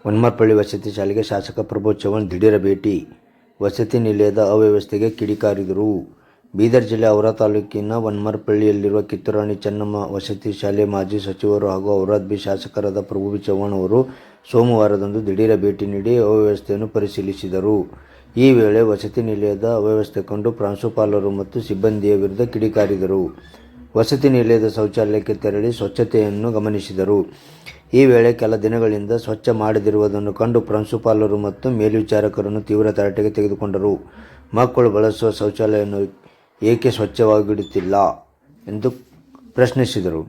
ವನ್ಮರಪಳ್ಳಿ ವಸತಿ ಶಾಲೆಗೆ ಶಾಸಕ ಪ್ರಭು ಚವ್ಹಾಣ್ ದಿಢೀರ್ ಭೇಟಿ. ವಸತಿ ನಿಲಯದ ಅವ್ಯವಸ್ಥೆಗೆ ಕಿಡಿಕಾರಿದರು. ಬೀದರ್ ಜಿಲ್ಲೆ ಔರಾದ್ ತಾಲೂಕಿನ ವನ್ಮರಪಳ್ಳಿಯಲ್ಲಿರುವ ಕಿತ್ತೂರಾಣಿ ಚೆನ್ನಮ್ಮ ವಸತಿ ಶಾಲೆ ಮಾಜಿ ಸಚಿವರು ಹಾಗೂ ಔರಾದ್ ಬಿ ಶಾಸಕರಾದ ಪ್ರಭು ಚವ್ಹಾಣ್ ಅವರು ಸೋಮವಾರದಂದು ದಿಢೀರ್ ಭೇಟಿ ನೀಡಿ ಅವ್ಯವಸ್ಥೆಯನ್ನು ಪರಿಶೀಲಿಸಿದರು. ಈ ವೇಳೆ ವಸತಿ ನಿಲಯದ ಅವ್ಯವಸ್ಥೆ ಕಂಡು ಪ್ರಾಂಶುಪಾಲರು ಮತ್ತು ಸಿಬ್ಬಂದಿಯ ವಿರುದ್ಧ ಕಿಡಿಕಾರಿದರು. ವಸತಿ ನಿಲಯದ ಶೌಚಾಲಯಕ್ಕೆ ತೆರಳಿ ಸ್ವಚ್ಛತೆಯನ್ನು ಗಮನಿಸಿದರು. ಈ ವೇಳೆ ಕೆಲ ದಿನಗಳಿಂದ ಸ್ವಚ್ಛ ಮಾಡದಿರುವುದನ್ನು ಕಂಡು ಪ್ರಾಂಶುಪಾಲರು ಮತ್ತು ಮೇಲ್ವಿಚಾರಕರನ್ನು ತೀವ್ರ ತರಾಟೆಗೆ ತೆಗೆದುಕೊಂಡರು. ಮಕ್ಕಳು ಬಳಸುವ ಶೌಚಾಲಯವನ್ನು ಏಕೆ ಸ್ವಚ್ಛವಾಗಿಡುತ್ತಿಲ್ಲ ಎಂದು ಪ್ರಶ್ನಿಸಿದರು.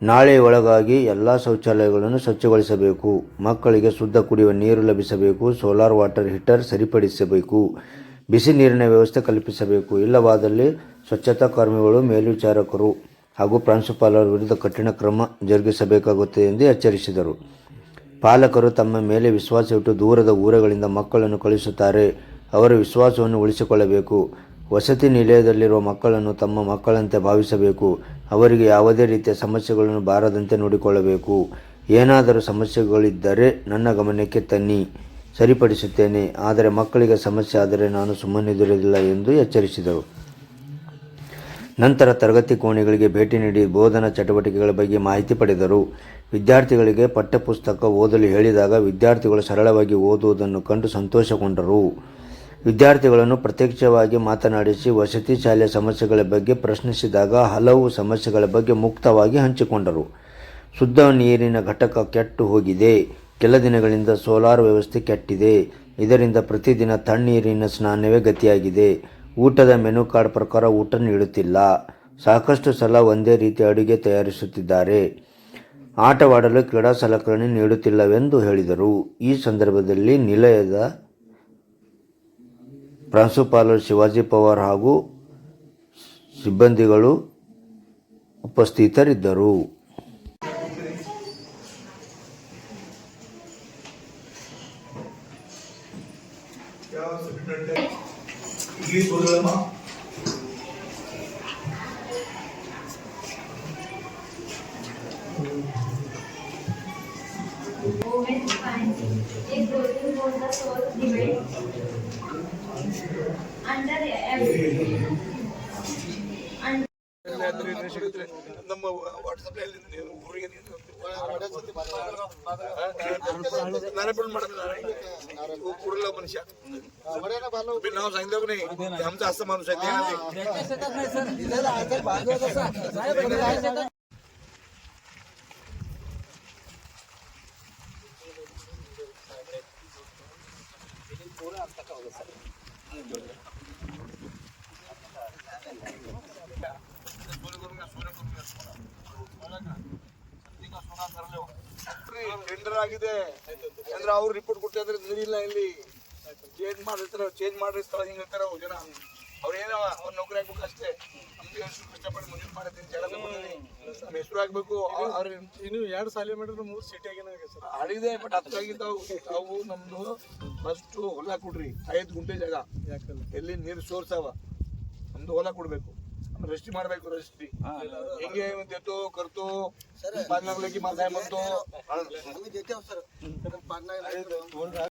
ನಾಳೆಯೊಳಗಾಗಿ ಎಲ್ಲ ಶೌಚಾಲಯಗಳನ್ನು ಸ್ವಚ್ಛಗೊಳಿಸಬೇಕು, ಮಕ್ಕಳಿಗೆ ಶುದ್ಧ ಕುಡಿಯುವ ನೀರು ಲಭಿಸಬೇಕು, ಸೋಲಾರ್ ವಾಟರ್ ಹೀಟರ್ ಸರಿಪಡಿಸಬೇಕು, ಬಿಸಿ ನೀರಿನ ವ್ಯವಸ್ಥೆ ಕಲ್ಪಿಸಬೇಕು. ಇಲ್ಲವಾದಲ್ಲಿ ಸ್ವಚ್ಛತಾ ಕರ್ಮಿಗಳು, ಮೇಲ್ವಿಚಾರಕರು ಹಾಗೂ ಪ್ರಾಂಶುಪಾಲರ ವಿರುದ್ಧ ಕಠಿಣ ಕ್ರಮ ಜರುಗಿಸಬೇಕಾಗುತ್ತದೆ ಎಂದು ಎಚ್ಚರಿಸಿದರು. ಪಾಲಕರು ತಮ್ಮ ಮೇಲೆ ವಿಶ್ವಾಸವಿಟ್ಟು ದೂರದ ಊರುಗಳಿಂದ ಮಕ್ಕಳನ್ನು ಕಳುಹಿಸುತ್ತಾರೆ. ಅವರ ವಿಶ್ವಾಸವನ್ನು ಉಳಿಸಿಕೊಳ್ಳಬೇಕು. ವಸತಿ ನಿಲಯದಲ್ಲಿರುವ ಮಕ್ಕಳನ್ನು ತಮ್ಮ ಮಕ್ಕಳಂತೆ ಭಾವಿಸಬೇಕು. ಅವರಿಗೆ ಯಾವುದೇ ರೀತಿಯ ಸಮಸ್ಯೆಗಳನ್ನು ಬಾರದಂತೆ ನೋಡಿಕೊಳ್ಳಬೇಕು. ಏನಾದರೂ ಸಮಸ್ಯೆಗಳಿದ್ದರೆ ನನ್ನ ಗಮನಕ್ಕೆ ತನ್ನಿ, ಸರಿಪಡಿಸುತ್ತೇನೆ. ಆದರೆ ಮಕ್ಕಳಿಗೆ ಸಮಸ್ಯೆ ಆದರೆ ನಾನು ಸುಮ್ಮನಿರುವುದಿಲ್ಲ ಎಂದು ಎಚ್ಚರಿಸಿದರು. ನಂತರ ತರಗತಿ ಕೋಣೆಗಳಿಗೆ ಭೇಟಿ ನೀಡಿ ಬೋಧನಾ ಚಟುವಟಿಕೆಗಳ ಬಗ್ಗೆ ಮಾಹಿತಿ ಪಡೆದರು. ವಿದ್ಯಾರ್ಥಿಗಳಿಗೆ ಪಠ್ಯಪುಸ್ತಕ ಓದಲು ಹೇಳಿದಾಗ ವಿದ್ಯಾರ್ಥಿಗಳು ಸರಳವಾಗಿ ಓದುವುದನ್ನು ಕಂಡು ಸಂತೋಷಗೊಂಡರು. ವಿದ್ಯಾರ್ಥಿಗಳನ್ನು ಪ್ರತ್ಯಕ್ಷವಾಗಿ ಮಾತನಾಡಿಸಿ ವಸತಿ ಶಾಲೆಯ ಸಮಸ್ಯೆಗಳ ಬಗ್ಗೆ ಪ್ರಶ್ನಿಸಿದಾಗ ಹಲವು ಸಮಸ್ಯೆಗಳ ಬಗ್ಗೆ ಮುಕ್ತವಾಗಿ ಹಂಚಿಕೊಂಡರು. ಶುದ್ಧ ನೀರಿನ ಘಟಕ ಕೆಟ್ಟು ಹೋಗಿದೆ. ಕೆಲ ದಿನಗಳಿಂದ ಸೋಲಾರ್ ವ್ಯವಸ್ಥೆ ಕೆಟ್ಟಿದೆ. ಇದರಿಂದ ಪ್ರತಿದಿನ ತಣ್ಣೀರಿನ ಸ್ನಾನವೇ ಗತಿಯಾಗಿದೆ. ಊಟದ ಮೆನು ಕಾರ್ಡ್ ಪ್ರಕಾರ ಊಟ ನೀಡುತ್ತಿಲ್ಲ. ಸಾಕಷ್ಟು ಸಲ ಒಂದೇ ರೀತಿಯ ಅಡುಗೆ ತಯಾರಿಸುತ್ತಿದ್ದಾರೆ. ಆಟವಾಡಲು ಕ್ರೀಡಾ ಸಲಕರಣೆ ನೀಡುತ್ತಿಲ್ಲವೆಂದು ಹೇಳಿದರು. ಈ ಸಂದರ್ಭದಲ್ಲಿ ನಿಲಯದ ಪ್ರಾಂಶುಪಾಲರು ಶಿವಾಜಿ ಪವಾರ್ ಹಾಗೂ ಸಿಬ್ಬಂದಿಗಳು ಉಪಸ್ಥಿತರಿದ್ದರು. ನಮ್ಮ ವಾಟ್ಸಪ್ कुठला मनुष्य नाव सांगितलं की नाही आमचा असं माणूस आहे. ಟೆಂಡರ್ ಆಗಿದೆ ಅಂದ್ರೆ ಅವ್ರು ರಿಪೋರ್ಟ್ ಕೊಟ್ಟಿದ್ರೆ ನೀರಿಲ್ಲ, ಇಲ್ಲಿ ಚೇಂಜ್ ಮಾಡಿರ್ತಾರ, ಚೇಂಜ್ ಮಾಡಿರ್ತಾರ ಹಿಂಗೆ ಹೇಳ್ತಾರ ಜನ. ಅವ್ರೇನೋ ಅವ್ರ ನೌಕರಿ ಆಗ್ಬೇಕು ಅಷ್ಟೇ. ನಮ್ಗೆ ಎಷ್ಟು ಕಷ್ಟಪಟ್ಟು ಮುಂದಿನ ಮಾಡಿದ್ದೀನಿ ಹೆಸರು ಆಗ್ಬೇಕು. ಅವ್ರ ಇನ್ನು 2 ಸಾಲಿ ಮಾಡಿದ್ರೆ 3 ಸಿಟಿ ಆಗಿದೆ. ಬಟ್ ಹತ್ತಾಗಿದ್ದಾವು ಅವು ನಮ್ದು ಫಸ್ಟ್ ಹೊಲ ಕೊಡ್ರಿ. 5 ಗುಂಟೆ ಜಾಗ ಎಲ್ಲಿ ನೀರು ಸೋರ್ಸ್ ಅವ, ನಮ್ದು ಹೊಲ ಕೊಡ್ಬೇಕು. रजिस्ट्री ಮಾಡಬೇಕು. रजिस्ट्री ಹೆಂಗೆ देतो करतो पाच लागले की माझा आहे म्हणतो.